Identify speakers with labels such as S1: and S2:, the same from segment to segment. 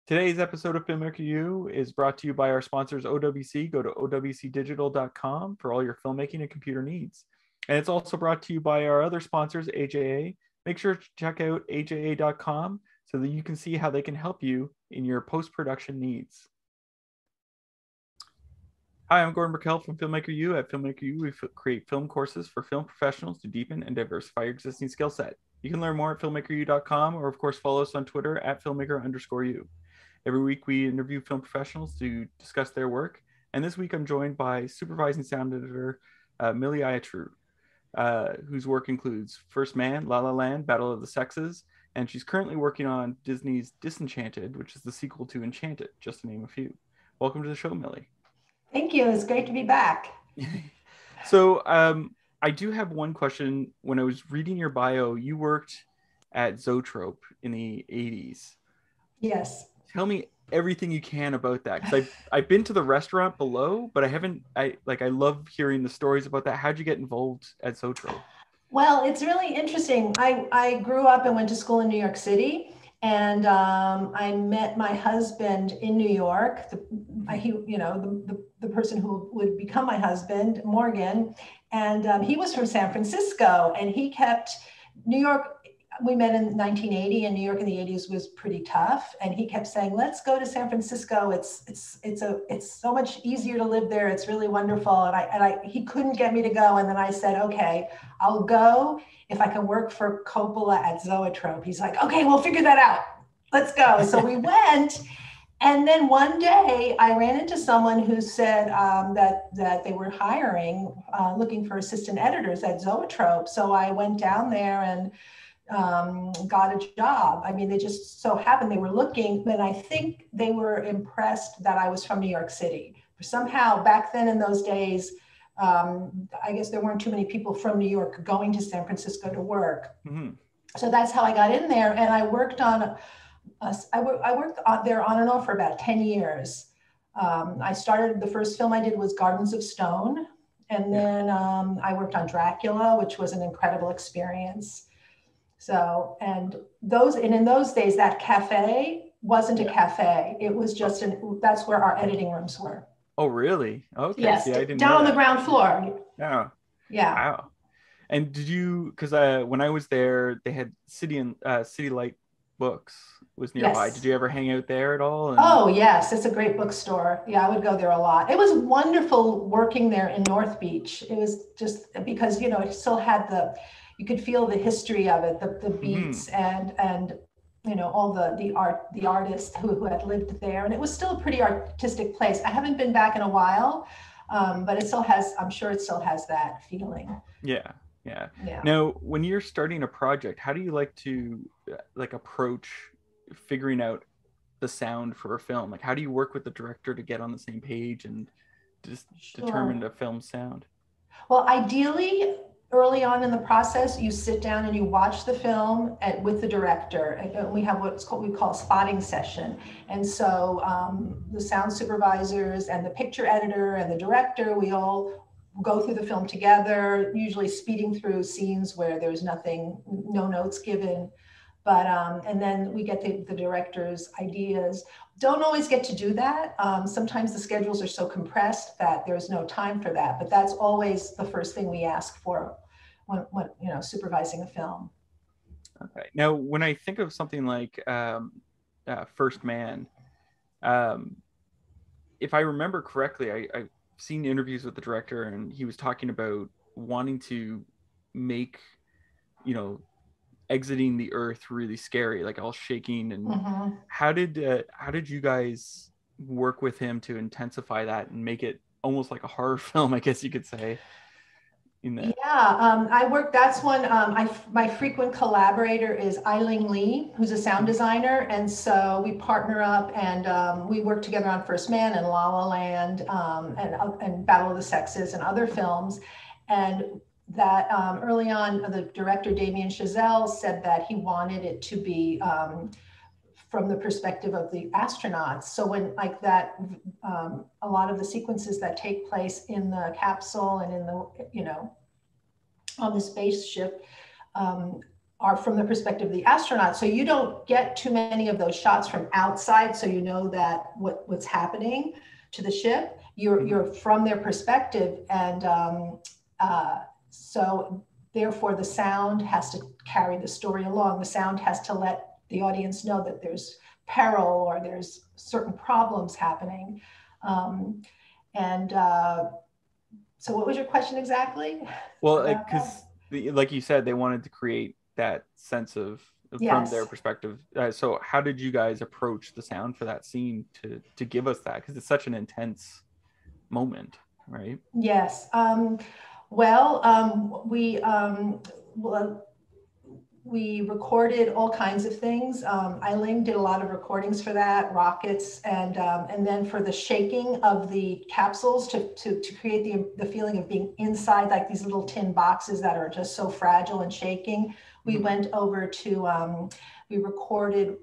S1: Today's episode of Filmmaker U is brought to you by our sponsors, OWC. Go to owcdigital.com for all your filmmaking and computer needs. And it's also brought to you by our other sponsors, AJA. Make sure to check out aja.com so that you can see how they can help you in your post-production needs. Hi, I'm Gordon Burkell from Filmmaker U. At Filmmaker U, we create film courses for film professionals to deepen and diversify your existing skill set. You can learn more at filmmakeru.com, or of course follow us on Twitter at filmmaker_u. Every week we interview film professionals to discuss their work. And this week I'm joined by supervising sound editor Mildred Iatrou, whose work includes First Man, La La Land, Battle of the Sexes, and she's currently working on Disney's Disenchanted, which is the sequel to Enchanted, just to name a few. Welcome to the show, Millie.
S2: Thank you. It's great to be back.
S1: So I do have one question. When I was reading your bio, you worked at Zoetrope in the 80s.
S2: Yes.
S1: Tell me everything you can about that, because I've been to the restaurant below, but I love hearing the stories about that. How'd you get involved at Zoetrope?
S2: Well, it's really interesting. I grew up and went to school in New York City, and I met my husband in New York. The person who would become my husband, Morgan, and he was from San Francisco, and he kept New York. We met in 1980, and New York in the 80s was pretty tough. And he kept saying, "Let's go to San Francisco. It's so much easier to live there. It's really wonderful." And he couldn't get me to go. And then I said, "Okay, I'll go if I can work for Coppola at Zoetrope." He's like, "Okay, we'll figure that out. Let's go." So we went. And then one day I ran into someone who said that they were hiring, looking for assistant editors at Zoetrope. So I went down there and got a job. I mean, they just so happened they were looking, but I think they were impressed that I was from New York City. Somehow back then in those days, I guess there weren't too many people from New York going to San Francisco to work. Mm-hmm. So that's how I got in there, and I worked on. I worked there on and off for about 10 years. I started, the first film I did was Gardens of Stone, and then I worked on Dracula, which was an incredible experience. So, and in those days, that cafe wasn't a cafe. It was just that's where our editing rooms were.
S1: Oh, really? Okay.
S2: Yes,
S1: see, I didn't
S2: down
S1: know
S2: on
S1: that.
S2: The ground floor.
S1: Yeah.
S2: Yeah.
S1: Wow. And did you, because when I was there, they had City Light Books was nearby. Yes. Did you ever hang out there at all?
S2: Oh, yes. It's a great bookstore. Yeah, I would go there a lot. It was wonderful working there in North Beach. It was just because, it still had you could feel the history of it, the beats, mm-hmm. and all the artists who had lived there, and it was still a pretty artistic place. I haven't been back in a while, but it still has. I'm sure it still has that feeling.
S1: Yeah. Now, when you're starting a project, how do you like to approach figuring out the sound for a film? Like, how do you work with the director to get on the same page and just determine the film's sound?
S2: Well, ideally, early on in the process, you sit down and you watch the film with the director. And we have we call a spotting session. And so the sound supervisors and the picture editor and the director, we all go through the film together, usually speeding through scenes where there's no notes given. But, and then we get the director's ideas. Don't always get to do that. Sometimes the schedules are so compressed that there's no time for that, but that's always the first thing we ask for when supervising a film.
S1: Okay. Now, when I think of something like First Man, if I remember correctly, I've seen interviews with the director, and he was talking about wanting to make, exiting the earth really scary, like all shaking. And mm-hmm. How did you guys work with him to intensify that and make it almost like a horror film, I guess you could say?
S2: I worked, that's one, my frequent collaborator is Eileen Lee, who's a sound designer. And so we partner up and we work together on First Man and La La Land and Battle of the Sexes and other films. And that early on, the director, Damien Chazelle, said that he wanted it to be from the perspective of the astronauts. So when like that, a lot of the sequences that take place in the capsule and in the, on the spaceship, are from the perspective of the astronaut. So you don't get too many of those shots from outside, so you know that what's happening to the ship. You're from their perspective, and so therefore the sound has to carry the story along. The sound has to let the audience know that there's peril or there's certain problems happening. And so what was your question exactly?
S1: Well, because like you said, they wanted to create that sense of from their perspective. So how did you guys approach the sound for that scene to give us that? Because it's such an intense moment, right?
S2: Yes. We recorded all kinds of things. Eileen did a lot of recordings for that, rockets, and then for the shaking of the capsules to create the feeling of being inside like these little tin boxes that are just so fragile and shaking. We went over to, we recorded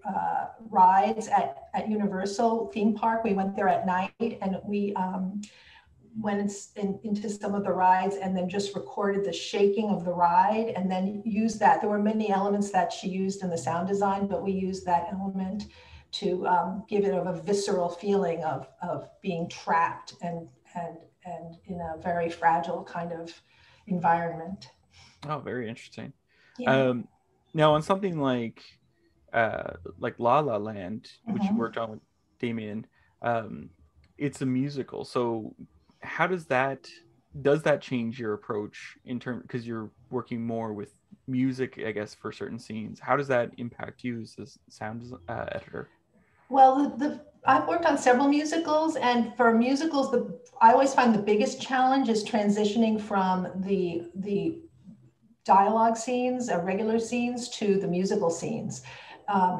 S2: rides at Universal theme park. We went there at night, and we went into some of the rides and then just recorded the shaking of the ride and then used that. There were many elements that she used in the sound design, but we used that element to give it a visceral feeling of being trapped and in a very fragile kind of environment.
S1: Oh, very interesting. Yeah. Now on something like La La Land, which you worked on with Damien, it's a musical. So how does that change your approach in terms, because you're working more with music, I guess, for certain scenes? How does that impact you as a sound editor?
S2: Well, I've worked on several musicals, and for musicals, I always find the biggest challenge is transitioning from the dialogue scenes, regular scenes, to the musical scenes.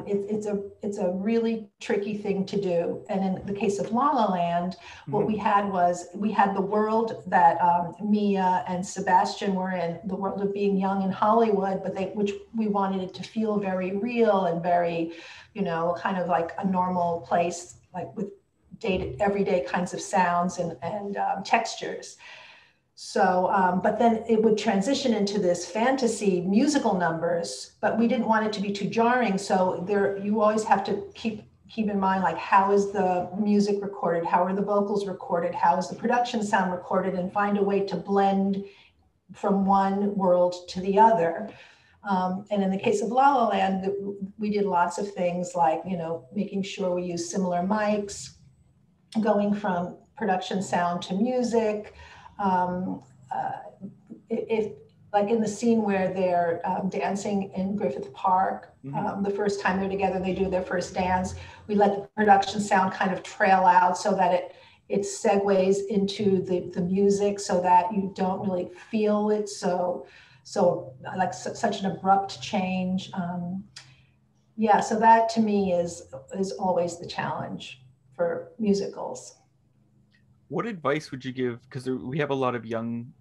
S2: It's a really tricky thing to do. And in the case of La La Land, what we had the world that Mia and Sebastian were in, the world of being young in Hollywood, but which we wanted it to feel very real and very, kind of like a normal place, like with everyday kinds of sounds and textures. So, but then it would transition into this fantasy musical numbers, but we didn't want it to be too jarring. So you always have to keep in mind, like, how is the music recorded? How are the vocals recorded? How is the production sound recorded? And find a way to blend from one world to the other. And in the case of La La Land, we did lots of things like, making sure we use similar mics, going from production sound to music. If like in the scene where they're dancing in Griffith Park, the first time they're together, they do their first dance. We let the production sound kind of trail out so that it segues into the music, so that you don't really feel it. So like such an abrupt change. Yeah, so that to me is always the challenge for musicals.
S1: What advice would you give? Because we have a lot of young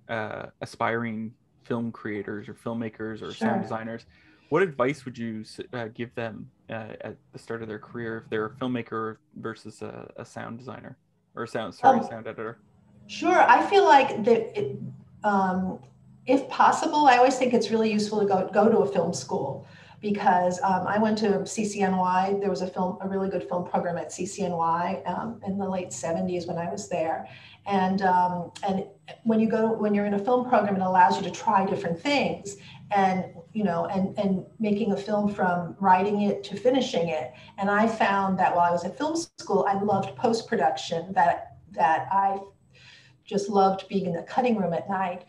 S1: aspiring film creators or filmmakers or sound designers. What advice would you give them at the start of their career if they're a filmmaker versus a sound designer or sound editor?
S2: Sure. I feel like that if possible, I always think it's really useful to go to a film school, because I went to CCNY. There was a really good film program at CCNY in the late 70s when I was there. And when you're in a film program, it allows you to try different things, and making a film from writing it to finishing it. And I found that while I was at film school, I loved post-production, that I just loved being in the cutting room at night.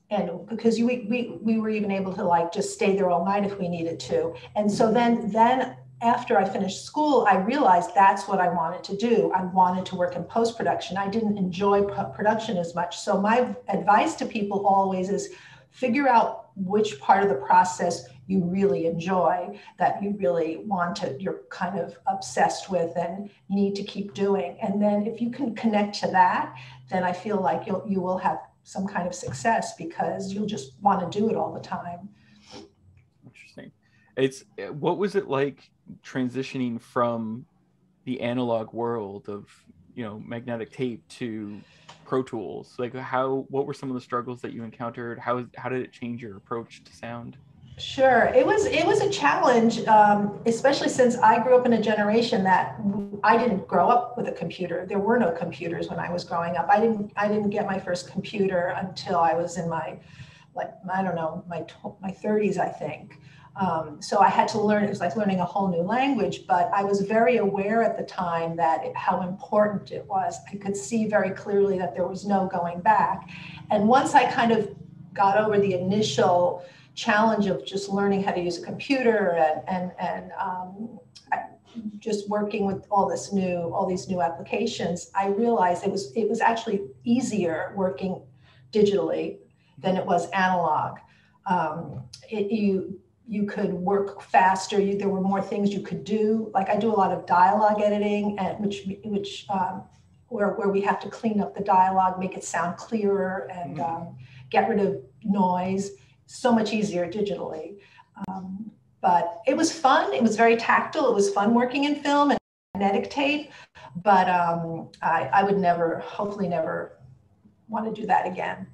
S2: And because we were even able to like just stay there all night if we needed to. And so then after I finished school, I realized that's what I wanted to do. I wanted to work in post-production. I didn't enjoy production as much. So my advice to people always is figure out which part of the process you really enjoy, that you really you're kind of obsessed with and need to keep doing. And then if you can connect to that, then I feel like you will have some kind of success, because you'll just want to do it all the time.
S1: Interesting. What was it like transitioning from the analog world of magnetic tape to Pro Tools? Like what were some of the struggles that you encountered? How did it change your approach to sound?
S2: Sure. It was a challenge, especially since I grew up in a generation that I didn't grow up with a computer. There were no computers when I was growing up. I didn't get my first computer until I was in my, like, I don't know, my 30s, I think. So I had to learn. It was like learning a whole new language. But I was very aware at the time that how important it was. I could see very clearly that there was no going back. And once I kind of got over the initial challenge of just learning how to use a computer and just working with all these new applications, I realized it was actually easier working digitally than it was analog. You could work faster. There were more things you could do. Like I do a lot of dialogue editing, and where we have to clean up the dialogue, make it sound clearer, and get rid of noise. So much easier digitally. But it was fun. It was very tactile. It was fun working in film and magnetic tape. But I would hopefully never want to do that again.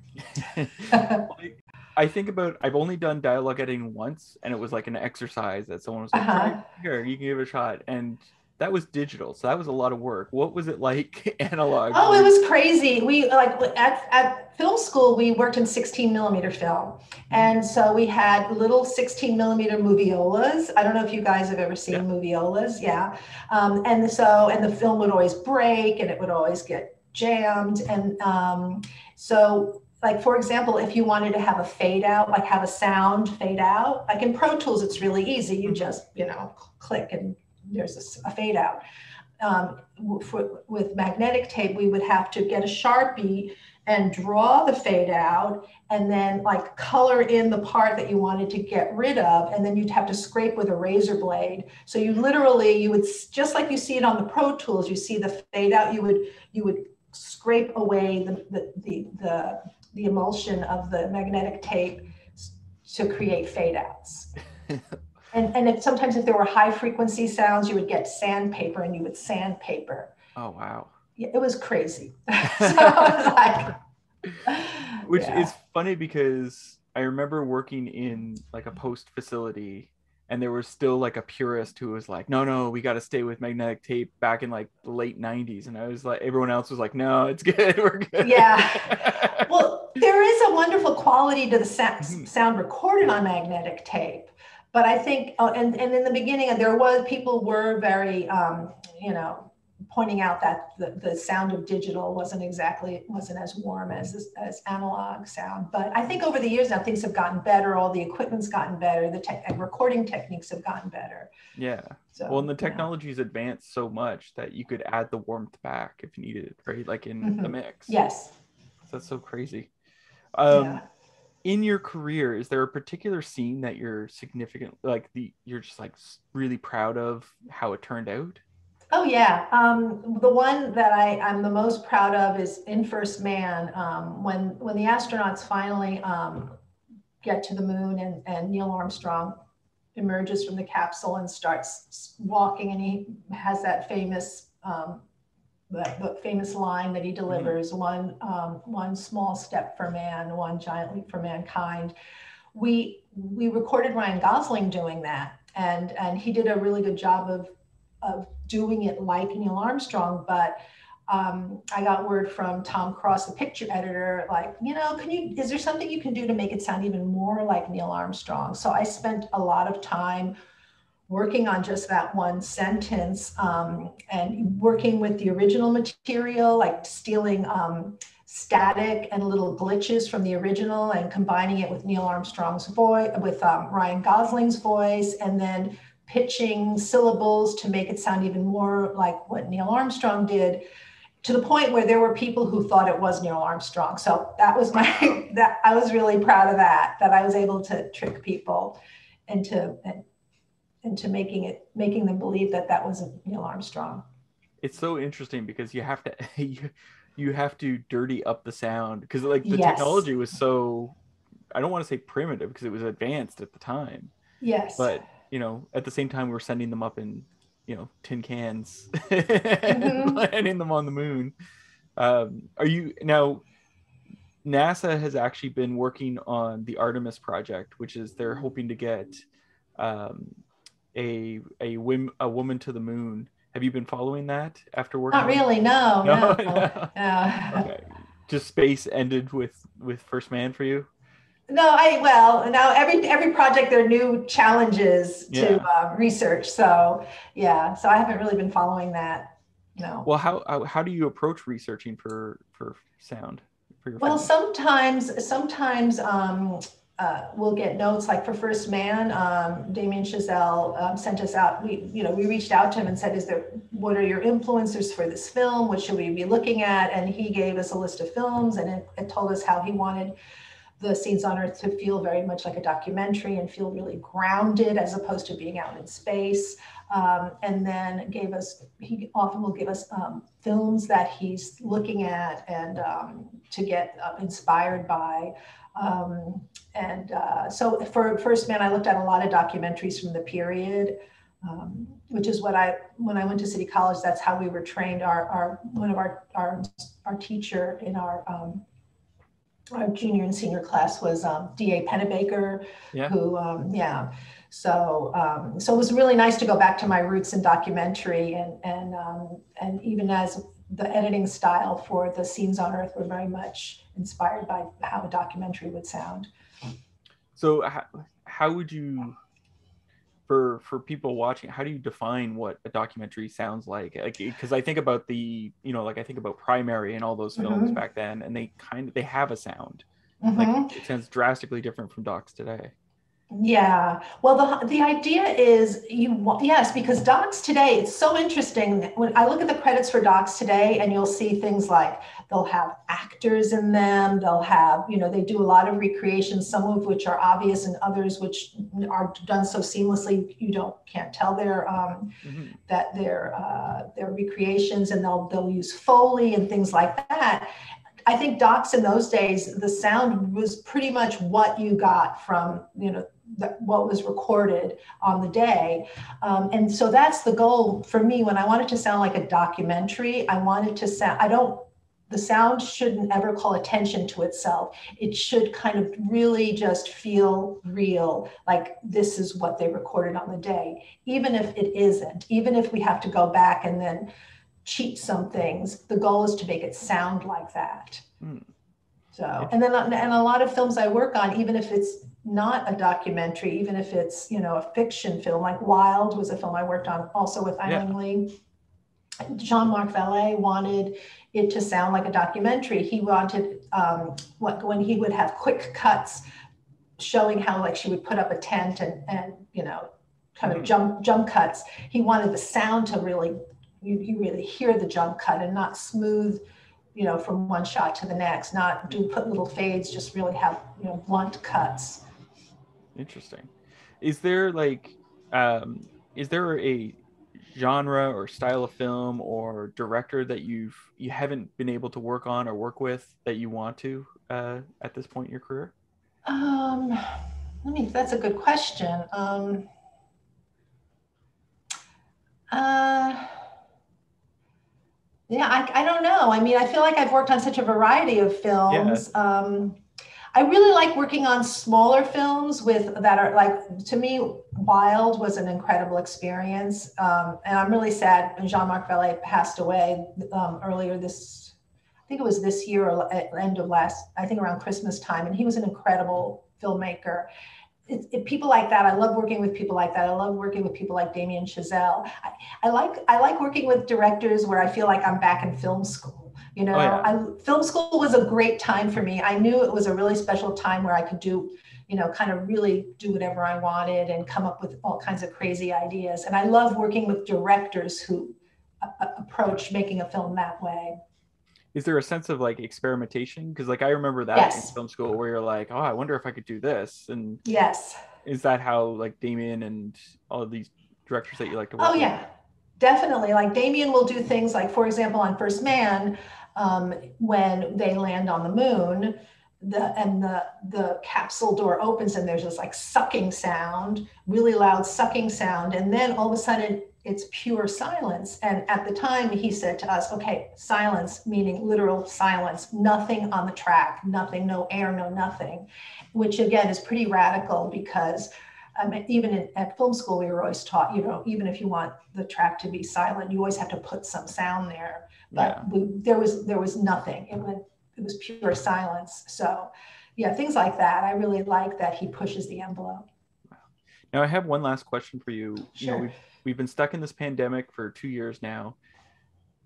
S1: I think about, I've only done dialogue editing once, and it was like an exercise that someone was like, try, here, you can give it a shot. And that was digital, so that was a lot of work. What was it like analog?
S2: Oh, it was crazy. We like at film school, we worked in 16 millimeter film. And so we had little 16 millimeter moviolas. I don't know if you guys have ever seen moviolas. Yeah. And the film would always break and it would always get jammed. And so like, for example, if you wanted to have a fade out, like have a sound fade out, like in Pro Tools, it's really easy. You just, click and there's a fade out. With magnetic tape, we would have to get a Sharpie and draw the fade out and then like color in the part that you wanted to get rid of. And then you'd have to scrape with a razor blade. So you would, just like you see it on the Pro Tools, you see the fade out, you would scrape away the emulsion of the magnetic tape to create fade outs. And sometimes if there were high frequency sounds, you would get sandpaper and you would sandpaper.
S1: Oh, wow.
S2: Yeah, it was crazy. So I was like,
S1: which is funny because I remember working in like a post facility and there was still like a purist who was like, no, we got to stay with magnetic tape back in like the late 90s. And I was like, everyone else was like, no, it's good. We're good.
S2: Yeah. Well, there is a wonderful quality to the sound recorded on magnetic tape. But I think, and in the beginning, people were very, pointing out that the sound of digital wasn't as warm as analog sound. But I think over the years now, things have gotten better. All the equipment's gotten better. And recording techniques have gotten better.
S1: Yeah. So, well, and the technology's advanced so much that you could add the warmth back if you needed it, right? Like in the mix.
S2: Yes.
S1: That's so crazy. In your career, is there a particular scene that you're significant, you're just like really proud of how it turned out?
S2: Oh yeah, the one that I'm the most proud of is in First Man, when the astronauts finally get to the moon and Neil Armstrong emerges from the capsule and starts walking, and he has that famous the famous line that he delivers, one small step for man, one giant leap for mankind. We recorded Ryan Gosling doing that, and he did a really good job of doing it like Neil Armstrong. But I got word from Tom Cross, the picture editor, like, is there something you can do to make it sound even more like Neil Armstrong? So I spent a lot of time working on just that one sentence, and working with the original material, like stealing static and little glitches from the original and combining it with Neil Armstrong's voice, with Ryan Gosling's voice, and then pitching syllables to make it sound even more like what Neil Armstrong did, to the point where there were people who thought it was Neil Armstrong. So that was I was really proud of that I was able to trick people into making them believe that wasn't Neil Armstrong.
S1: It's so interesting because you have to you have to dirty up the sound, because like the technology was so, I don't want to say primitive because it was advanced at the time.
S2: Yes.
S1: But at the same time we're sending them up in tin cans and landing them on the moon. Are you now, NASA has actually been working on the Artemis project, which is they're hoping to get um, a woman to the moon. Have you been following that after
S2: Not
S1: working on?
S2: really. No,
S1: No,
S2: no.
S1: no.
S2: No.
S1: Okay. Just space ended with First Man for you.
S2: No, well, now every project there are new challenges to
S1: Yeah.
S2: research. So yeah, so I haven't really been following that. No.
S1: Well, how do you approach researching for sound for your
S2: Well,
S1: film?
S2: sometimes we'll get notes like for First Man, Damien Chazelle sent us out. We reached out to him and said, what are your influencers for this film? What should we be looking at? And he gave us a list of films, and it told us how he wanted the scenes on Earth to feel very much like a documentary and feel really grounded as opposed to being out in space. And then he often will give us films that he's looking at and to get inspired by. So for First Man, I looked at a lot of documentaries from the period, which is when I went to City College, that's how we were trained. One of our teacher in our junior and senior class was D.A. Pennebaker,
S1: Yeah.
S2: who, So it was really nice to go back to my roots in documentary, and even as the editing style for the scenes on Earth were very much inspired by how a documentary would sound.
S1: So how would you, for people watching, how do you define what a documentary sounds like? Because I think about I think about Primary and all those films back then, and they have a sound. Like it sounds drastically different from docs today.
S2: Yeah, well, the idea is yes, because docs today, it's so interesting. When I look at the credits for docs today, and you'll see things like they'll have actors in them, they'll have, they do a lot of recreations, some of which are obvious and others which are done so seamlessly you can't tell that they're recreations, and they'll use Foley and things like that. I think docs in those days, the sound was pretty much what you got from, what was recorded on the day. And so that's the goal for me. When I want it to sound like a documentary, I want it to sound, the sound shouldn't ever call attention to itself. It should kind of really just feel real, like this is what they recorded on the day, even if it isn't, even if we have to go back and then cheat some things. The goal is to make it sound like that. So, and a lot of films I work on, even if it's not a documentary, even if it's, a fiction film, like Wild was a film I worked on also with Eileen Lee. Jean-Marc Vallée wanted it to sound like a documentary. He wanted when he would have quick cuts showing how like she would put up a tent and kind of jump cuts. He wanted the sound to really, you really hear the jump cut and not smooth, from one shot to the next, not put little fades, just really have, blunt cuts.
S1: Interesting. Is there a genre or style of film or director that you haven't been able to work on or work with that you want to at this point in your career?
S2: That's a good question. Yeah, I don't know. I mean, I feel like I've worked on such a variety of films. Yeah. I really like working on smaller films that are like, to me, Wild was an incredible experience. And I'm really sad when Jean-Marc Vallée passed away earlier I think it was this year or end of last, I think around Christmas time. And he was an incredible filmmaker. People like that. I love working with people like that. I love working with people like Damien Chazelle. I like working with directors where I feel like I'm back in film school. Film school was a great time for me. I knew it was a really special time where I could do, kind of really do whatever I wanted and come up with all kinds of crazy ideas. And I love working with directors who approach making a film that way.
S1: Is there a sense of like experimentation? Because like I remember that in film school where you're like, oh, I wonder if I could do this. And
S2: yes, is
S1: that how like Damien and all of these directors that you like to work with?
S2: Oh yeah, definitely. Like Damien will do things like, for example, on First Man, when they land on the moon, the capsule door opens and there's this like sucking sound, really loud sucking sound, and then all of a sudden it's pure silence. And at the time he said to us, okay, silence, meaning literal silence, nothing on the track, nothing, no air, no nothing, which again is pretty radical because even at film school, we were always taught, even if you want the track to be silent, you always have to put some sound there. But there was nothing. It was pure silence. So yeah, things like that. I really like that he pushes the envelope.
S1: Now I have one last question for you.
S2: Sure.
S1: We've been stuck in this pandemic for 2 years now.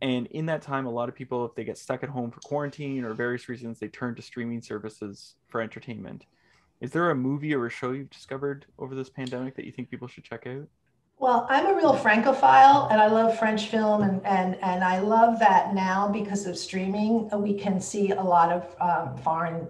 S1: And in that time, a lot of people, if they get stuck at home for quarantine or various reasons, they turn to streaming services for entertainment. Is there a movie or a show you've discovered over this pandemic that you think people should check out?
S2: Well, I'm a real Francophile and I love French film and I love that now because of streaming, we can see a lot of foreign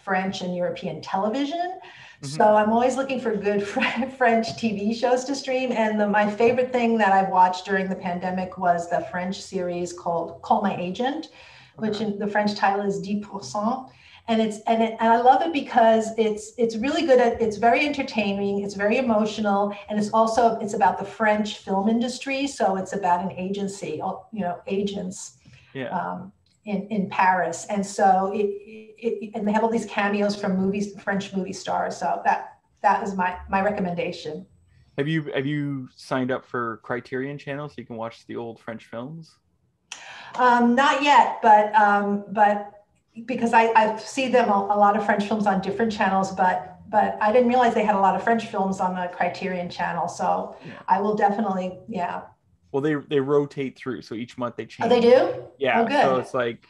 S2: French and European television. So I'm always looking for good French TV shows to stream. And my favorite thing that I've watched during the pandemic was the French series called Call My Agent, which in the French title is 10%. And I love it because it's really good it's very entertaining, it's very emotional, and it's about the French film industry. So it's about an agency, agents in Paris. And so and they have all these cameos from French movie stars. So that is my recommendation.
S1: Have you signed up for Criterion Channel so you can watch the old French films?
S2: Not yet, but because I see them a lot of French films on different channels, but I didn't realize they had a lot of French films on the Criterion Channel. So I will definitely,
S1: Well, they rotate through, so each month they change.
S2: Oh, they do?
S1: Yeah.
S2: Oh, good.
S1: So it's like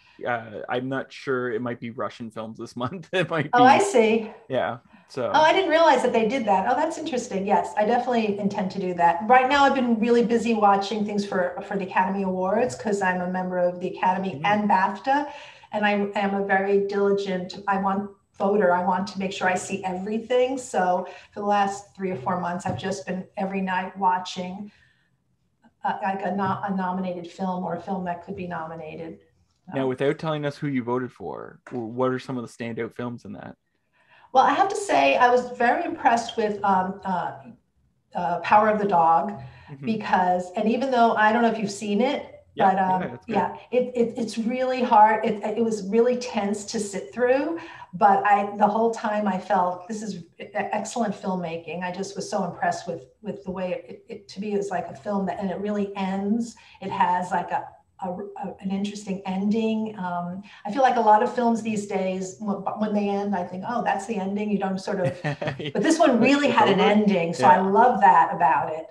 S1: I'm not sure. It might be Russian films this month. It might be.
S2: Oh, I see.
S1: Yeah. So.
S2: Oh, I didn't realize that they did that. Oh, that's interesting. Yes, I definitely intend to do that. Right now, I've been really busy watching things for the Academy Awards because I'm a member of the Academy and BAFTA. And I am a very diligent, voter. I want to make sure I see everything. So for the last 3 or 4 months, I've just been every night watching like a nominated film or a film that could be nominated.
S1: Now, without telling us who you voted for, what are some of the standout films in that?
S2: Well, I have to say I was very impressed with Power of the Dog because, and even though I don't know if you've seen it, it's really hard. It was really tense to sit through, but the whole time I felt this is excellent filmmaking. I just was so impressed with the way it to me is like a film that, and it really ends. It has like an interesting ending. I feel like a lot of films these days, when they end, I think, oh, that's the ending. You don't sort of, but this one really had an ending. So I love that about it.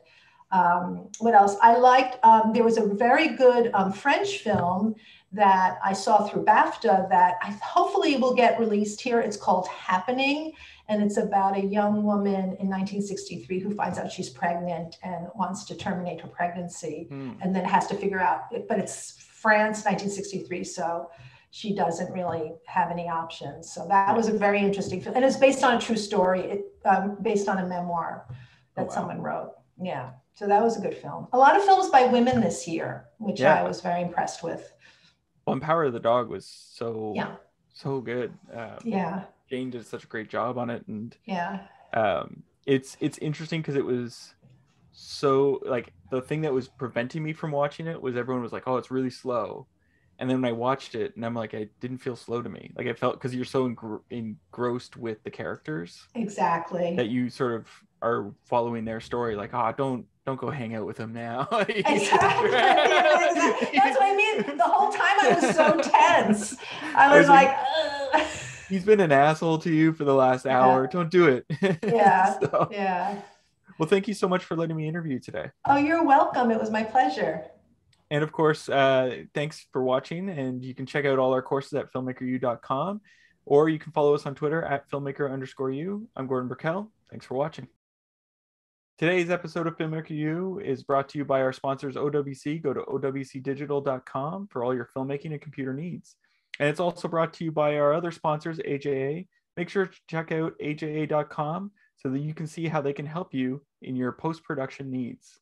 S2: What else? I liked, there was a very good French film that I saw through BAFTA that hopefully will get released here. It's called Happening. And it's about a young woman in 1963 who finds out she's pregnant and wants to terminate her pregnancy and then has to figure out, but it's France, 1963. So she doesn't really have any options. So that was a very interesting film. And it's based on a true story, based on a memoir that someone wrote. Yeah. So that was a good film. A lot of films by women this year, which I was very impressed with.
S1: Well, and Power of the Dog was so good. Jane did such a great job on it, and it's interesting because it was so like the thing that was preventing me from watching it was everyone was like, oh, it's really slow, and then when I watched it and I'm like, I didn't feel slow to me. Like I felt, because you're so engrossed with the characters
S2: exactly
S1: that you sort of are following their story, like, oh, don't go hang out with him now.
S2: Exactly. That's what I mean. The whole time I was so tense. I was like
S1: he's been an asshole to you for the last hour. Don't do it. Well, thank you so much for letting me interview you today.
S2: Oh, you're welcome. It was my pleasure.
S1: And of course, thanks for watching. And you can check out all our courses at filmmakeru.com, or you can follow us on Twitter at filmmaker_u. I'm Gordon Burkell. Thanks for watching. Today's episode of Filmmaker U is brought to you by our sponsors, OWC. Go to owcdigital.com for all your filmmaking and computer needs. And it's also brought to you by our other sponsors, AJA. Make sure to check out aja.com so that you can see how they can help you in your post-production needs.